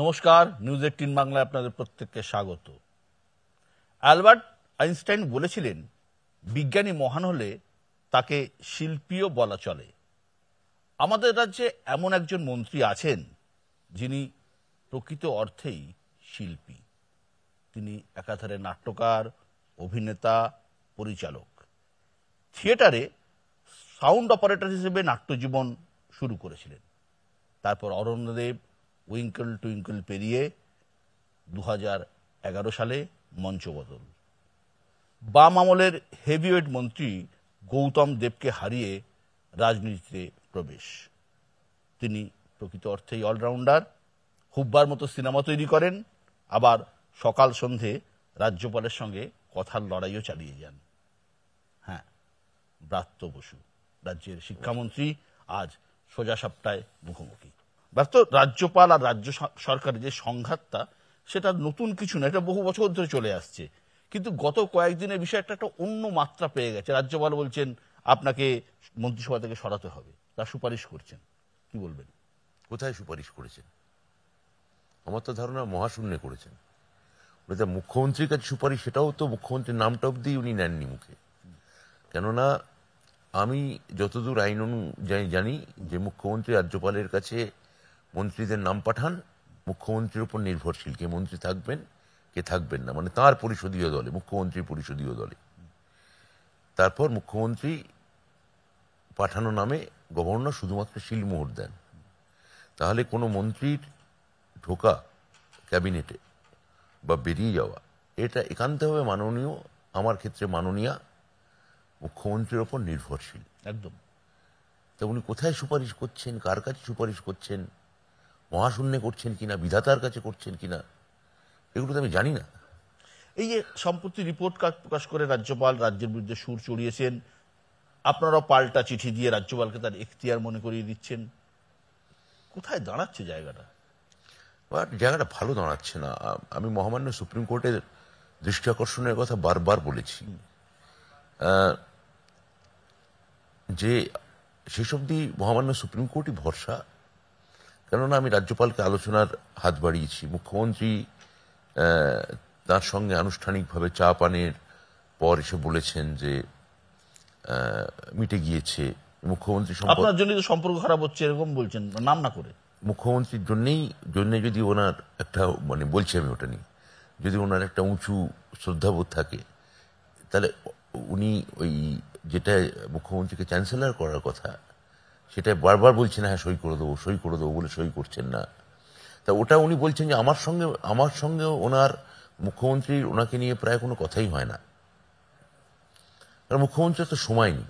নমস্কার, নিউজ 18 বাংলায় আপনাদের প্রত্যেককে স্বাগত। অ্যালবার্ট আইনস্টাইন বলেছিলেন, বিজ্ঞানী মহান হলে তাকে শিল্পীও বলা চলে। আমাদের রাজ্যে এমন একজন মন্ত্রী আছেন যিনি প্রকৃত অর্থেই শিল্পী। তিনি একাধারে নাট্যকার, অভিনেতা, পরিচালক। থিয়েটারে সাউন্ড অপারেটর হিসেবে নাট্যজীবন শুরু করেছিলেন। তারপর অরণ্যদেব, উইঙ্কল টুইঙ্কল পেরিয়ে 2011 সালে মঞ্চ বদল। বাম আমলের হেভিওয়েট মন্ত্রী গৌতম দেবকে হারিয়ে রাজনীতিতে প্রবেশ। তিনি প্রকৃত অর্থেই অলরাউন্ডার। হুব্বার মতো সিনেমা তৈরি করেন, আবার সকাল সন্ধে রাজ্যপালের সঙ্গে কথার লড়াইও চালিয়ে যান। হ্যাঁ, ব্রাত্য বসু রাজ্যের শিক্ষামন্ত্রী আজ সোজা সাপটায় মুখোমুখি। ব্রাত্য, রাজ্যপাল আর রাজ্য সরকারের যে সংঘাতটা, সেটা নতুন কিছু না, এটা বহু বছর ধরে চলে আসছে। কিন্তু গত কয়েকদিনের বিষয়টা একটা অন্য মাত্রা পেয়ে গেছে। রাজ্যপাল বলছেন আপনাকে মন্ত্রিসভা থেকে সরাতে হবে, তার সুপারিশ করছেন। কি বলবেন? কোথায় সুপারিশ করেছেন? আমার তো ধারণা মহাশূন্যে করেছেন। মুখ্যমন্ত্রীর কাছে সুপারিশ, সেটাও তো মুখ্যমন্ত্রীর নামটা অব্দি উনি নেননি মুখে। কেননা আমি যতদূর আইন অনুযায়ী জানি যে মুখ্যমন্ত্রী রাজ্যপালের কাছে মন্ত্রীদের নাম পাঠান, মুখ্যমন্ত্রীর উপর নির্ভরশীল কে মন্ত্রী থাকবেন কে থাকবেন না, মানে তার পরিষদীয় দলে, মুখ্যমন্ত্রীর পরিষদীয় দলে। তারপর মুখ্যমন্ত্রী পাঠানো নামে গভর্নর শুধুমাত্র শিলমোহর দেন। তাহলে কোনো মন্ত্রীর ঢোকা ক্যাবিনেটে বা বেরিয়ে যাওয়া, এটা একান্তভাবে মাননীয়, আমার ক্ষেত্রে মাননীয়া মুখ্যমন্ত্রীর ওপর নির্ভরশীল। একদম। তা উনি কোথায় সুপারিশ করছেন, কার কাছে সুপারিশ করছেন, মহাশূন্যে করছেন কিনা, বিধাতার কাছে করছেন কিনা, এগুলো তো আমি জানি না। এই যে সম্প্রতি রিপোর্ট কার্ড প্রকাশ করে রাজ্যপাল রাজ্যের বিরুদ্ধে সুর চড়িয়েছেন, আপনারা পাল্টা চিঠি দিয়ে রাজ্যপালকে তার এখতিয়ার মনে করিয়ে দিচ্ছেন, কোথায় দাঁড়াচ্ছে জায়গাটা? বাট জায়গাটা ভালো দাঁড়াচ্ছে না। আমি মহামান্য সুপ্রিম কোর্টের দৃষ্টি আকর্ষণের কথা বারবার বলেছি যে শেষ অবধি মহামান্য সুপ্রিম কোর্টই ভরসা। কেননা আমি রাজ্যপালকে আলোচনার হাত বাড়িয়েছি, মুখ্যমন্ত্রী তার সঙ্গে আনুষ্ঠানিকভাবে চা পানের পর এসে বলেছেন যে মিটে গিয়েছে। মুখ্যমন্ত্রী আপনার জন্য তো সম্পর্ক খারাপ হচ্ছে এরকম বলছেন, নাম না করে। মুখ্যমন্ত্রীর জন্য যদি ওনার একটা, মানে বলছি আমি ওটা নিয়ে, যদি ওনার একটা উঁচু শ্রদ্ধাবোধ থাকে, তাহলে উনি ওই যেটা মুখ্যমন্ত্রীকে চ্যান্সেলর করার কথা, সেটা বারবার বলছেন হ্যাঁ সই করে দেবো, সই করে দেবো বলে সই করছেন না। তা ওটা উনি বলছেন যে আমার সঙ্গে ওনার মুখ্যমন্ত্রীর ওনাকে নিয়ে প্রায় কোনো কথাই হয় না। কারণ মুখ্যমন্ত্রীর তো সময় নেই।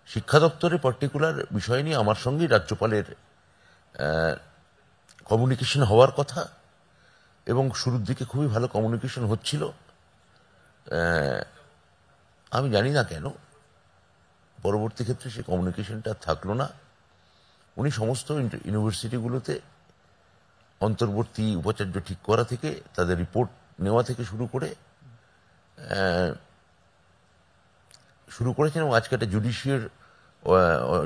শিক্ষা দপ্তরে পার্টিকুলার বিষয় নিয়ে আমার সঙ্গেই রাজ্যপালের কমিউনিকেশন হওয়ার কথা, এবং শুরুর দিকে খুবই ভালো কমিউনিকেশন হচ্ছিল। আমি জানি না কেন পরবর্তী ক্ষেত্রে সেই কমিউনিকেশনটা থাকলো না। উনি সমস্ত ইউনিভার্সিটিগুলোতে অন্তর্বর্তী উপাচার্য ঠিক করা থেকে, তাদের রিপোর্ট নেওয়া থেকে শুরু করেছেন, এবং আজকে একটা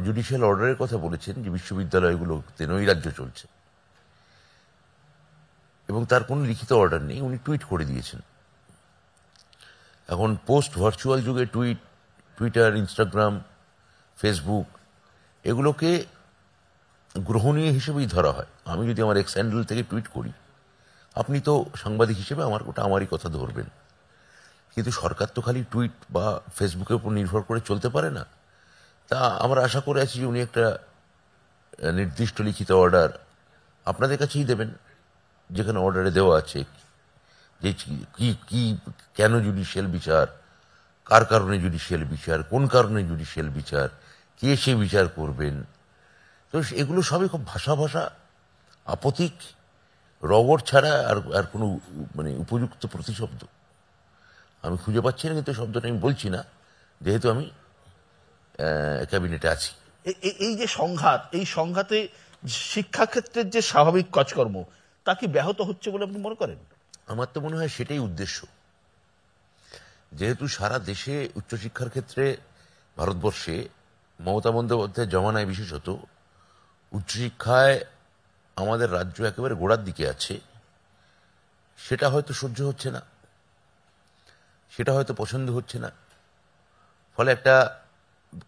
জুডিশিয়াল অর্ডারের কথা বলেছেন যে বিশ্ববিদ্যালয়গুলোতে নৈরাজ্য চলছে, এবং তার কোনো লিখিত অর্ডার নেই, উনি টুইট করে দিয়েছেন। এখন পোস্ট ভার্চুয়াল যুগে টুইটার, ইনস্টাগ্রাম, ফেসবুক এগুলোকে গ্রহণীয় হিসেবেই ধরা হয়। আমি যদি আমার এক্স হ্যান্ডেল থেকে টুইট করি, আপনি তো সাংবাদিক হিসেবে আমারই কথা ধরবেন। কিন্তু সরকার তো খালি টুইট বা ফেসবুকের উপর নির্ভর করে চলতে পারে না। তা আমরা আশা করে আছি যে উনি একটা নির্দিষ্ট লিখিত অর্ডার আপনাদের কাছেই দেবেন, যেখানে অর্ডারে দেওয়া আছে যে কি কেন জুডিশিয়াল বিচার, কার কারণে জুডিশিয়াল বিচার, কোন কারণে জুডিশিয়াল বিচার, কে সে বিচার করবেন। তো এগুলো সবই খুব ভাষা আপতিক, রবর ছাড়া আর কোনো মানে উপযুক্ত প্রতিশব্দ আমি খুঁজে পাচ্ছি না। কিন্তু শব্দটা আমি বলছি না, যেহেতু আমি ক্যাবিনেটে আছি। এই যে সংঘাত, এই সংঘাতে শিক্ষাক্ষেত্রের যে স্বাভাবিক কাজকর্ম, তা কি ব্যাহত হচ্ছে বলে আপনি মনে করেন? আমার তো মনে হয় সেটাই উদ্দেশ্য। যেহেতু সারা দেশে উচ্চশিক্ষার ক্ষেত্রে ভারতবর্ষে মমতা বন্দ্যোপাধ্যায়ের জমানায় বিশেষত উচ্চশিক্ষায় আমাদের রাজ্য একেবারে গোড়ার দিকে আছে, সেটা হয়তো সহ্য হচ্ছে না, সেটা হয়তো পছন্দ হচ্ছে না, ফলে একটা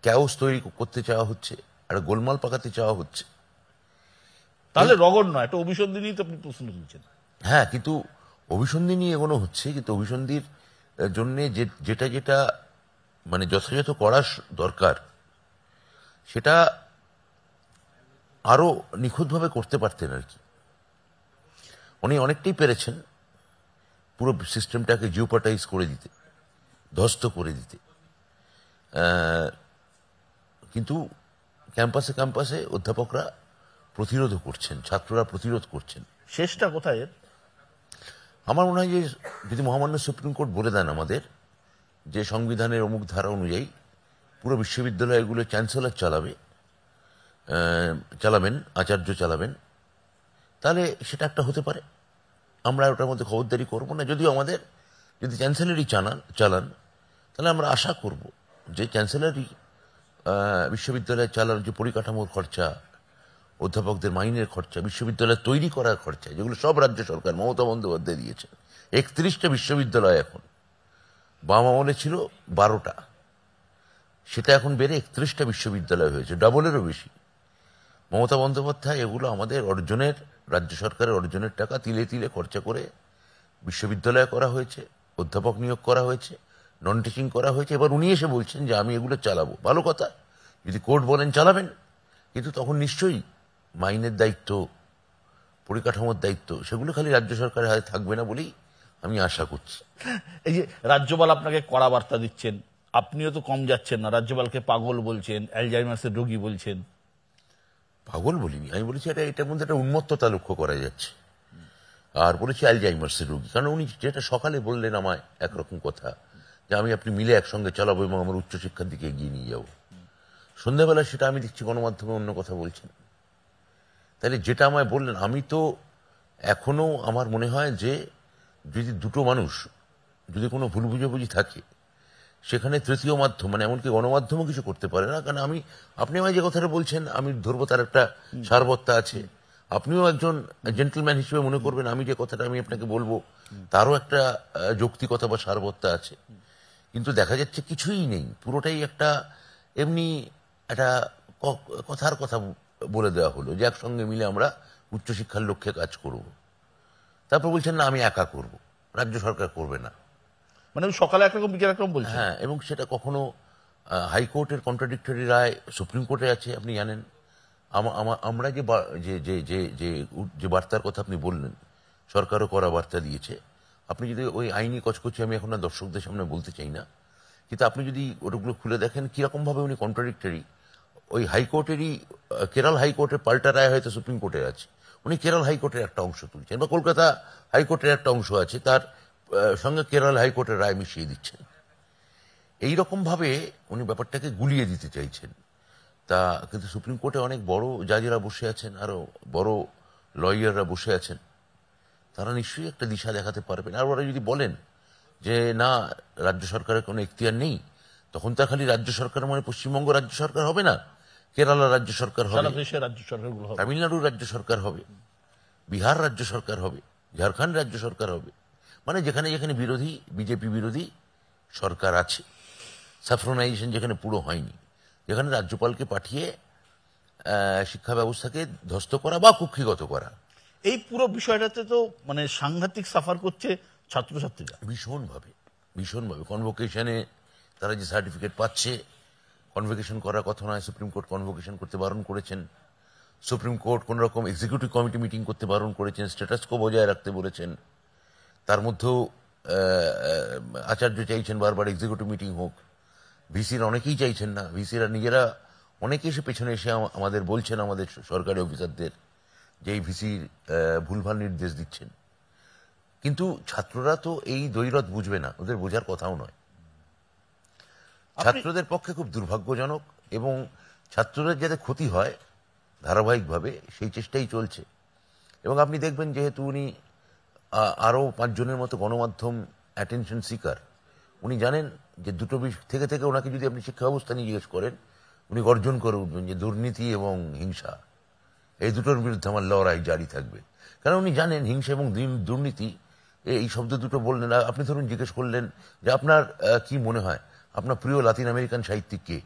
ক্যাওস তৈরি করতে চাওয়া হচ্ছে, একটা গোলমাল পাকাতে চাওয়া হচ্ছে। তাহলে রগড় নয়, একটা অভিসন্ধি তো আপনি প্রশ্ন তুলছেন। হ্যাঁ, কিন্তু অভিসন্ধি নিয়ে এগোনো হচ্ছে, কিন্তু অভিসন্ধির জন্য যেটা যেটা মানে যথাযথ করা দরকার সেটা আরো নিখুঁতভাবে করতে পারতেন আর কি। উনি অনেকটাই পেরেছেন পুরো সিস্টেমটাকে জিওপাটাইজ করে দিতে, ধ্বস্ত করে দিতে, কিন্তু ক্যাম্পাসে ক্যাম্পাসে অধ্যাপকরা প্রতিরোধ করছেন, ছাত্ররা প্রতিরোধ করছেন। শেষটা কোথায় এর? আমার মনে হয় যে যদি মহামান্য সুপ্রিম কোর্ট বলে দেন আমাদের যে সংবিধানের অমুক ধারা অনুযায়ী পুরো বিশ্ববিদ্যালয়গুলো চ্যান্সেলর চালাবেন, আচার্য চালাবেন, তাহলে সেটা একটা হতে পারে। আমরা ওটার মধ্যে খবরদারি করবো না। যদিও আমাদের যদি চ্যান্সেলরই চালান তাহলে আমরা আশা করব যে চ্যান্সেলরই বিশ্ববিদ্যালয় চালানোর যে পরিকাঠামোর খরচা, অধ্যাপকদের মাইনের খরচা, বিশ্ববিদ্যালয় তৈরি করার খরচা, যেগুলো সব রাজ্য সরকার মমতা বন্দ্যোপাধ্যায় দিয়েছে। 31টা বিশ্ববিদ্যালয় এখন, বাম আমলে ছিল 12টা, সেটা এখন বেড়ে 31টা বিশ্ববিদ্যালয় হয়েছে, ডবলেরও বেশি। মমতা বন্দ্যোপাধ্যায় এগুলো আমাদের অর্জনের, রাজ্য সরকারের অর্জনের টাকা তিলে তিলে খরচা করে বিশ্ববিদ্যালয় করা হয়েছে, অধ্যাপক নিয়োগ করা হয়েছে, নন টিচিং করা হয়েছে। এবার উনি এসে বলছেন যে আমি এগুলো চালাবো। ভালো কথা, যদি কোর্ট বলেন চালাবেন, কিন্তু তখন নিশ্চয়ই মাইনের দায়িত্ব, পরিকাঠামোর দায়িত্ব, সেগুলো খালি রাজ্য সরকারের হাতে থাকবে না বলেই আমি আশা করছি। এই যে রাজ্যপাল আপনাকে কড়া বার্তা দিচ্ছেন, আপনিও তো কম যাচ্ছেন না, রাজ্যপালকে পাগল বলছেন, অ্যালজাইমার্সের রোগী বলছেন। পাগল বলিনি, আমি বলেছি এটার মধ্যে একটা উন্মত্ততা লক্ষ্য করা যাচ্ছে, আর বলেছি অ্যালজাইমার্সের রোগী। কারণ উনি যেটা সকালে বললেন আমায় একরকম কথা, যে আপনি মিলে একসঙ্গে চালাবো এবং আমার উচ্চশিক্ষার দিকে এগিয়ে নিয়ে যাবো, সন্ধ্যাবেলা সেটা আমি দেখছি গণমাধ্যমে অন্য কথা বলছেন। তাহলে যেটা আমায় বললেন, আমি তো এখনো আমার মনে হয় যে যদি দুটো মানুষ, যদি কোনো ভুল বুঝাবুঝি থাকে, সেখানে তৃতীয় মাধ্যম মানে এমনকি গণমাধ্যমও কিছু করতে পারে না। কারণ আপনি আমায় যে কথাটা বলছেন আমি ধরবো তার একটা সারবত্তা আছে, আপনিও একজন জেন্টলম্যান হিসেবে মনে করবেন আমি যে কথাটা আমি আপনাকে বলবো তারও একটা যৌক্তিকতা বা সারবত্তা আছে। কিন্তু দেখা যাচ্ছে কিছুই নেই, পুরোটাই একটা এমনি একটা কথার কথা বলে দেওয়া হলো যে একসঙ্গে মিলে আমরা উচ্চশিক্ষার লক্ষ্যে কাজ করব। তারপর বলছেন না আমি একা করব, রাজ্য সরকার করবে না। মানে সকালে একরকম বিকেল একরকম বলছেন। হ্যাঁ, এবং সেটা কখনো হাইকোর্টের কন্ট্রাডিক্টরি রায় সুপ্রিম কোর্টে আছে, আপনি জানেন। আমরা যে বার্তার কথা আপনি বললেন, সরকারও করা বার্তা দিয়েছে। আপনি যদি ওই আইনি কচকচি আমি এখন আর দর্শকদের সামনে বলতে চাই না, কিন্তু আপনি যদি ওগুলো খুলে দেখেন কিরকম ভাবে উনি কন্ট্রাডিক্টরি, ওই হাইকোর্টেরই কেরল হাইকোর্টের পাল্টা রায় হয়তো সুপ্রিম কোর্টের আছে, উনি কেরল হাইকোর্টের একটা অংশ তুলছেন, বা কলকাতা হাইকোর্টের একটা অংশ আছে তার সঙ্গে কেরল হাইকোর্টের রায় মিশিয়ে দিচ্ছেন। এইরকম ভাবে উনি ব্যাপারটাকে গুলিয়ে দিতে চাইছেন। তা কিন্তু সুপ্রিম কোর্টে অনেক বড় জাজেরা বসে আছেন, আরো বড় লয়াররা বসে আছেন, তারা নিশ্চয়ই একটা দিশা দেখাতে পারবেন। আর ওরা যদি বলেন যে না রাজ্য সরকারের কোনো এখতিয়ার নেই, তখন তো খালি রাজ্য সরকার মানে পশ্চিমবঙ্গ রাজ্য সরকার হবে না, কেরালা রাজ্য সরকার হবে, তামিলনাড়ুর রাজ্য সরকার হবে, বিহার রাজ্য সরকার হবে, ঝাড়খণ্ড রাজ্য সরকার হবে। মানে যেখানে যেখানে বিরোধী, বিজেপি বিরোধী সরকার আছে, স্যাফ্রনাইজেশন যেখানে পুরো হয়নি, যেখানে রাজ্যপালকে পাঠিয়ে শিক্ষা ব্যবস্থাকে ধ্বস্ত করা বা কুক্ষিগত করা, এই পুরো বিষয়টাতে তো মানে সাংঘাতিক সাফার করছে ছাত্রছাত্রীরা ভীষণভাবে। কনভোকেশনে তারা যে সার্টিফিকেট পাচ্ছে, কনভোকেশন করার কথা নয়, সুপ্রিম কোর্ট কনভোকেশন করতে বারণ করেছেন, সুপ্রিম কোর্ট কোন রকম এক্সিকিউটিভ কমিটি মিটিং করতে বারণ করেছেন, স্ট্যাটাস কো বজায় রাখতে বলেছেন। তার মধ্যেও আচার্য চাইছেন বারবার এক্সিকিউটিভ মিটিং হোক, ভিসির অনেকেই চাইছেন না, ভিসিরা নিজেরা অনেকে এসে পেছনে এসে আমাদের বলছেন, আমাদের সরকারি অফিসারদের, যে এই ভিসির ভুলভাল নির্দেশ দিচ্ছেন। কিন্তু ছাত্ররা তো এই দ্বৈরথ বুঝবে না, ওদের বোঝার কথাও নয়। ছাত্রদের পক্ষে খুব দুর্ভাগ্যজনক, এবং ছাত্রদের যাতে ক্ষতি হয় ধারাবাহিকভাবে সেই চেষ্টাই চলছে। এবং আপনি দেখবেন যেহেতু উনি আরো 5 জনের মতো গণমাধ্যম অ্যাটেনশন সিকার, উনি জানেন যে দুটো থেকে থেকে ওনাকে যদি আপনি শিক্ষা ব্যবস্থা নিয়ে জিজ্ঞেস করেন, উনি গর্জন করে উঠবেন যে দুর্নীতি এবং হিংসা এই দুটোর বিরুদ্ধে আমার লড়াই জারি থাকবে। কারণ উনি জানেন হিংসা এবং দুর্নীতি এই শব্দ দুটো বললেন। আপনি ধরুন জিজ্ঞেস করলেন যে আপনার কি মনে হয় আপনার প্রিয় লাতিন আমেরিকান সাহিত্যিক কে,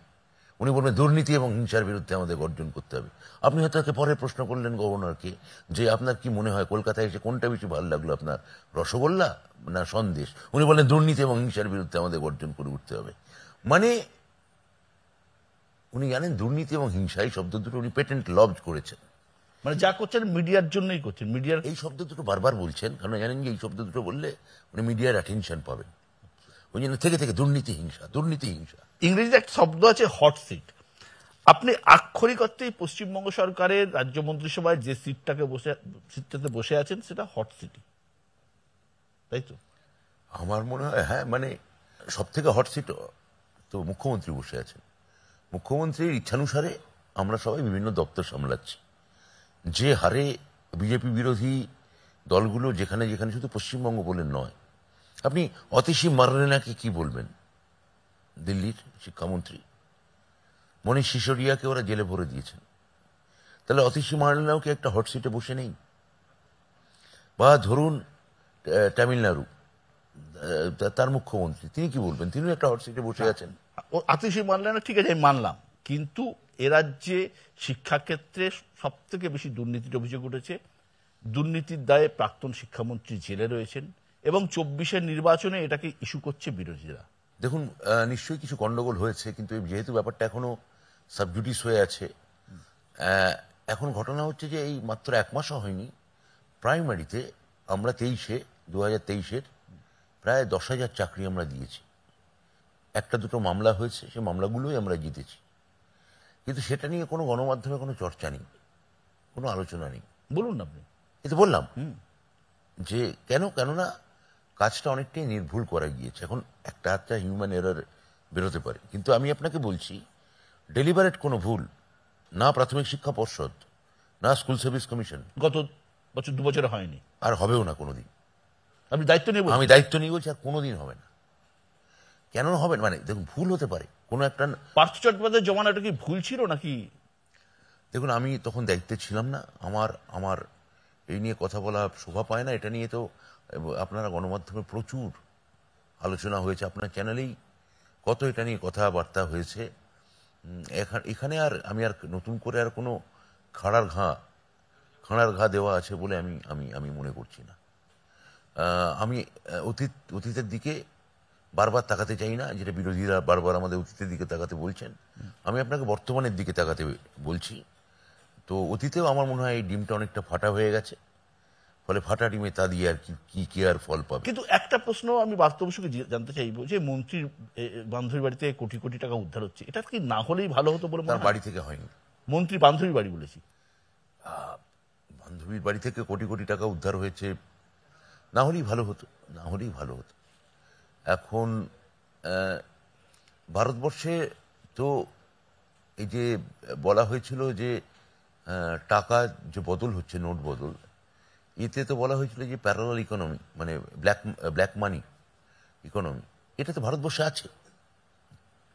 উনি বলবেন দুর্নীতি এবং হিংসার বিরুদ্ধে আমাদের গর্জন করতে হবে। আপনি হয়তো তাকে পরে প্রশ্ন করলেন গভর্নরকে যে আপনার কি মনে হয় কলকাতায় এসে কোনটা বেশি ভালো লাগলো আপনার, রসগোল্লা না সন্দেশ, উনি বললেন দুর্নীতি এবং হিংসার বিরুদ্ধে আমাদের গর্জন করে উঠতে হবে। মানে উনি জানেন দুর্নীতি এবং হিংসা এই শব্দ দুটো উনি পেটেন্ট লবজ করেছেন। মানে যা করছেন মিডিয়ার জন্যই করছেন, মিডিয়ার এই শব্দ দুটো বারবার বলছেন কারণ জানেন যে এই শব্দ দুটো বললে উনি মিডিয়ার অ্যাটেনশন পাবেন। ওই জন্য থেকে থেকে দুর্নীতি হিংসা, দুর্নীতি হিংসা। ইংরেজিতে একটা শব্দ আছে হট সিট। আপনি আক্ষরিক অর্থেই পশ্চিমবঙ্গ সরকারের রাজ্য মন্ত্রিসভায় যে সিটটাতে বসে আছেন সেটা হট সিটি, তাই তো? আমার মনে হয় হ্যাঁ, মানে সব থেকে হট সিট তো মুখ্যমন্ত্রী বসে আছেন। মুখ্যমন্ত্রীর ইচ্ছানুসারে আমরা সবাই বিভিন্ন দপ্তর সামলাচ্ছি। যে হারে বিজেপি বিরোধী দলগুলো যেখানে যেখানে, শুধু পশ্চিমবঙ্গ বলে নয়, আপনি অতিশী মারলেনাকে কি বলবেন, দিল্লির শিক্ষামন্ত্রী মনীষ সিসোদিয়াকে ওরা জেলে ভরে দিয়েছেন। তাহলে অতিশী মারলেনাও কি একটা হট সিটে বসে নেই? বা ধরুন তামিলনাড়ু, তার মুখ্যমন্ত্রী তিনি কি বলবেন, তিনিও একটা হট সিটে বসে আছেন। আতিশী মানলেন না, ঠিক আছে আমি মানলাম, কিন্তু এ রাজ্যে শিক্ষাক্ষেত্রে সব থেকে বেশি দুর্নীতির অভিযোগ উঠেছে। দুর্নীতির দায়ে প্রাক্তন শিক্ষামন্ত্রী জেলে রয়েছেন এবং 24-এর নির্বাচনে এটাকে ইস্যু করছে বিরোধীরা। দেখুন নিশ্চয়ই কিছু গন্ডগোল হয়েছে, কিন্তু যেহেতু ব্যাপারটা এখনো সাবজুডিস হয়ে আছে, এখন ঘটনা হচ্ছে যে এই মাত্র 1 মাসও হয়নি, প্রাইমারিতে আমরা 2023-এর প্রায় 10,000 চাকরি আমরা দিয়েছি। একটা দুটো মামলা হয়েছে, সেই মামলাগুলোই আমরা জিতেছি, কিন্তু সেটা নিয়ে কোনো গণমাধ্যমে কোনো চর্চা নেই, কোনো আলোচনা নেই। বলুন না আপনি। এতে বললাম যে কেননা কাজটা অনেকটাই নির্ভুল করা গিয়েছে। এখন একটা হিউম্যান এরর বেরোতে পারে, কিন্তু আমি আপনাকে বলছি ডেলিভারেট কোনো ভুল না প্রাথমিক শিক্ষা পর্ষদ না স্কুল সার্ভিস কমিশন গত বছর 2 বছরে হয়নি, আর হবেও না কোনোদিন। আপনি দায়িত্ব নিয়ে আমি দায়িত্ব নিয়ে বলছি আর কোনোদিন হবে না। কেন হবে না? মানে দেখুন ভুল হতে পারে কোনো একটা। পার্থ চট্টোপাধ্যায়ের জমানাটা কি ভুল ছিল নাকি? দেখুন আমি তখন দায়িত্বে ছিলাম না, আমার এই নিয়ে কথা বলা শোভা পায় না। এটা নিয়ে তো আপনারা গণমাধ্যমে প্রচুর আলোচনা হয়েছে, আপনার চ্যানেলেই কত এটা নিয়ে কথাবার্তা হয়েছে। এখানে আর আমি আর নতুন করে আর কোনো খাড়ার ঘা দেওয়া আছে বলে আমি মনে করছি না। আমি অতীতের দিকে বারবার তাকাতে চাই না, যেটা বিরোধীরা বারবার আমাদের অতীতের দিকে তাকাতে বলছেন। আমি আপনাকে বর্তমানের দিকে তাকাতে বলছি। তো অতীতেও আমার মনে হয় এই ডিমটা অনেকটা ফাটা হয়ে গেছে, ফলে ফাটা ডিমে তা দিয়ে আর কি আর ফল পাবে। কিন্তু একটা প্রশ্ন আমি বাস্তবসুকে জানতে চাইবো, যে মন্ত্রীর বান্ধবীর বাড়িতে কোটি কোটি টাকা উদ্ধার হচ্ছে, এটা কি না হলেই ভালো হতো বলে? তার বাড়ি থেকে হয়নি, মন্ত্রী বান্ধবীর বাড়ি বলেছি। বান্ধবীর বাড়ি থেকে কোটি কোটি টাকা উদ্ধার হয়েছে, না হলেই ভালো হতো, না হলেই ভালো হতো। এখন ভারতবর্ষে তো এই যে বলা হয়েছিল যে টাকা যে বদল হচ্ছে, নোট বদল, এতে তো বলা হয়েছিল যে প্যারালাল ইকোনমি, মানে ব্ল্যাক মানি ইকোনমি, এটা তো ভারতবর্ষে আছে,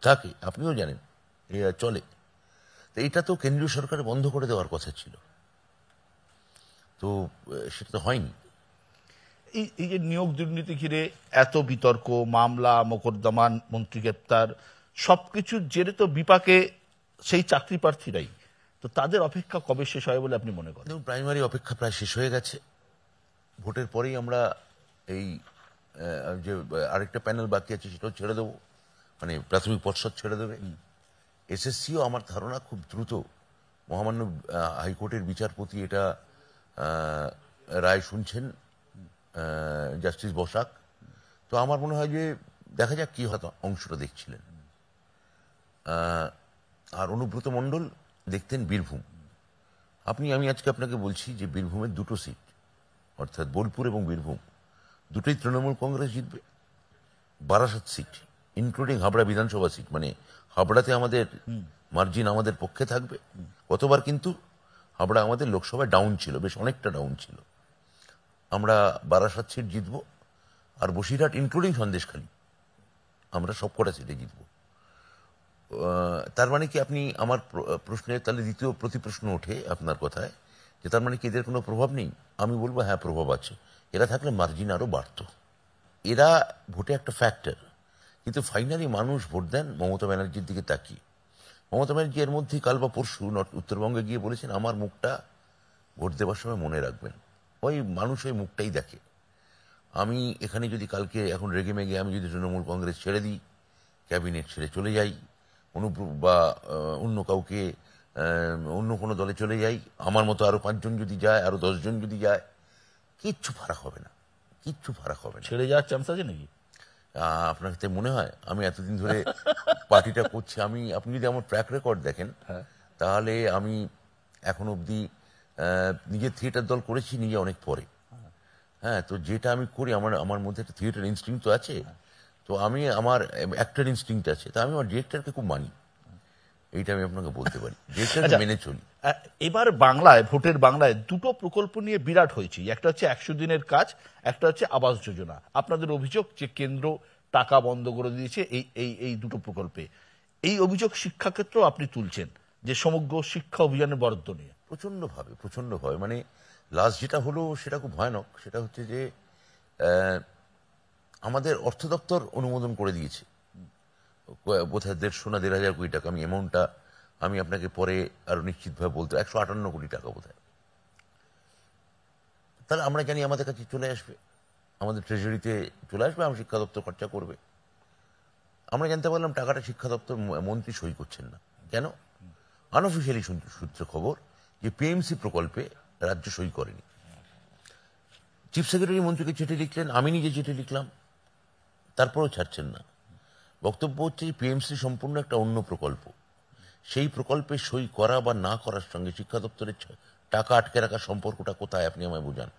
থাকে, আপনিও জানেন, চলে। তো এটা তো কেন্দ্রীয় সরকারের বন্ধ করে দেওয়ার কথা ছিল, তো সেটা তো হয়নি। এই যে নিয়োগ দুর্নীতি ঘিরে এত বিতর্ক, মামলা মোকদ্দমা, মন্ত্রী গ্রেপ্তার, সবকিছুর জেরে তো বিপাকে সেই চাকরি প্রার্থীরাই, তো তাদের অপেক্ষা কবে শেষ হয় বলে আপনি মনে করেন? প্রাইমারি অপেক্ষা প্রায় শেষ হয়ে গেছে। ভোটের পরেই আমরা এই যে আরেকটা প্যানেল বাকি আছে সেটাও ছেড়ে দেবো, মানে প্রাথমিক পর্ষদ ছেড়ে দেবে। এসএসসিও আমার ধারণা খুব দ্রুত, মহামান্য হাইকোর্টের বিচারপতি এটা রায় শুনছেন, জাস্টিস বসাক। তো আমার মনে হয় যে দেখা যাক কি হয়তো অংশটা দেখছিলেন। আর অনুব্রত মণ্ডল দেখতেন বীরভূম। আমি আজকে আপনাকে বলছি যে বীরভূমের 2টো সিট, অর্থাৎ বোলপুর এবং বীরভূম, দুটোই তৃণমূল কংগ্রেস জিতবে। বারাসাত সিট ইনক্লুডিং হাবড়া বিধানসভা সিট, মানে হাবড়াতে আমাদের মার্জিন আমাদের পক্ষে থাকবে। গতবার কিন্তু হাবড়া আমাদের লোকসভায় ডাউন ছিল, বেশ অনেকটা ডাউন ছিল। আমরা বারাসাত সিট জিতবো, আর বসিরহাট ইনক্লুডিং সন্দেশখালী আমরা সবকটা সিটে জিতবো। তার মানে কি আপনি আমার প্রশ্নের তাহলে দ্বিতীয় প্রতিপ্রশ্ন ওঠে আপনার কথায় যে তার মানে কি এদের কোনো প্রভাব নেই? আমি বলবো হ্যাঁ, প্রভাব আছে। এরা থাকলে মার্জিন আরও বাড়ত। এরা ভোটে একটা ফ্যাক্টর, কিন্তু ফাইনালি মানুষ ভোট দেন মমতা ব্যানার্জির দিকে তাকিয়ে। মমতা ব্যানার্জি এর মধ্যেই কাল বা পরশু উত্তরবঙ্গে গিয়ে বলেছেন, আমার মুখটা ভোট দেওয়ার সময় মনে রাখবেন। ওই মানুষ ওই মুখটাই দেখে। আমি এখানে যদি কালকে এখন রেগে মেগে আমি যদি তৃণমূল কংগ্রেস ছেড়ে দিই, ক্যাবিনেট ছেড়ে চলে যাই, বা অন্য কাউকে অন্য কোনো দলে চলে যাই, আমার মতো আরো 5 জন যদি যায়, আরো 10 জন যদি যায়, কিচ্ছু ফারাক হবে না, কিচ্ছু ফারাক হবে না। ছেড়ে যাওয়ার চান্স আছে নাকি? আপনার কাছে মনে হয় আমি এতদিন ধরে পার্টিটা করছি, আপনি যদি আমার ট্র্যাক রেকর্ড দেখেন, তাহলে আমি এখন অবধি নিজের থিয়েটার দল করেছি নিজে অনেক পরে। হ্যাঁ, তো যেটা আমি করি, আমার মধ্যে একটা থিয়েটার ইনস্টিংক্ট তো আছে, তো আমার অ্যাক্টর ইনস্টিংক্ট আছে, তা আমি আমার ডিরেক্টরকে খুব মানি, এইটা আমি আপনাকে বলতে পারি, ডিরেক্টরকে মেনে চলি। এবার বাংলায়, ভোটের বাংলায় দুটো প্রকল্প নিয়ে বিরাট হয়েছে। একটা হচ্ছে 100 দিনের কাজ, একটা হচ্ছে আবাস যোজনা। আপনাদের অভিযোগ যে কেন্দ্র টাকা বন্ধ করে দিয়েছে এই দুটো প্রকল্পে। এই অভিযোগ শিক্ষাক্ষেত্র আপনি তুলছেন যে সমগ্র শিক্ষা অভিযানের বরাদ্দ নিয়ে। প্রচন্ডভাবে মানে লাস্ট যেটা হলো সেটা খুব ভয়ানক। সেটা হচ্ছে যে আমাদের অর্থ দপ্তর অনুমোদন করে দিয়েছে বোধহয় 150 না 1,500 কোটি টাকা। আমি অ্যামাউন্টটা আমি আপনাকে পরে আরো নিশ্চিতভাবে বলতে, 158 কোটি টাকা বোধহয়। তাহলে আমরা জানি আমাদের কাছে চলে আসবে, আমাদের ট্রেজারিতে চলে আসবে, আমার শিক্ষা দপ্তর খরচা করবে। আমরা জানতে পারলাম টাকাটা শিক্ষা দপ্তর মন্ত্রী সই করছেন না। কেন? আনঅফিসিয়ালি সূত্রে খবর যে পিএমসি প্রকল্পে রাজ্য সই করেনি। চিফ সেক্রেটারি মন্ত্রীকে চিঠি লিখলেন, আমি নিজে চিঠি লিখলাম, তারপরেও ছাড়ছেন না। বক্তব্য হচ্ছে পিএমসি সম্পূর্ণ একটা অন্য প্রকল্প, সেই প্রকল্পে সই করা বা না করার সঙ্গে শিক্ষা দপ্তরের টাকা আটকে রাখার সম্পর্কটা কোথায়, আপনি আমায় বোঝান।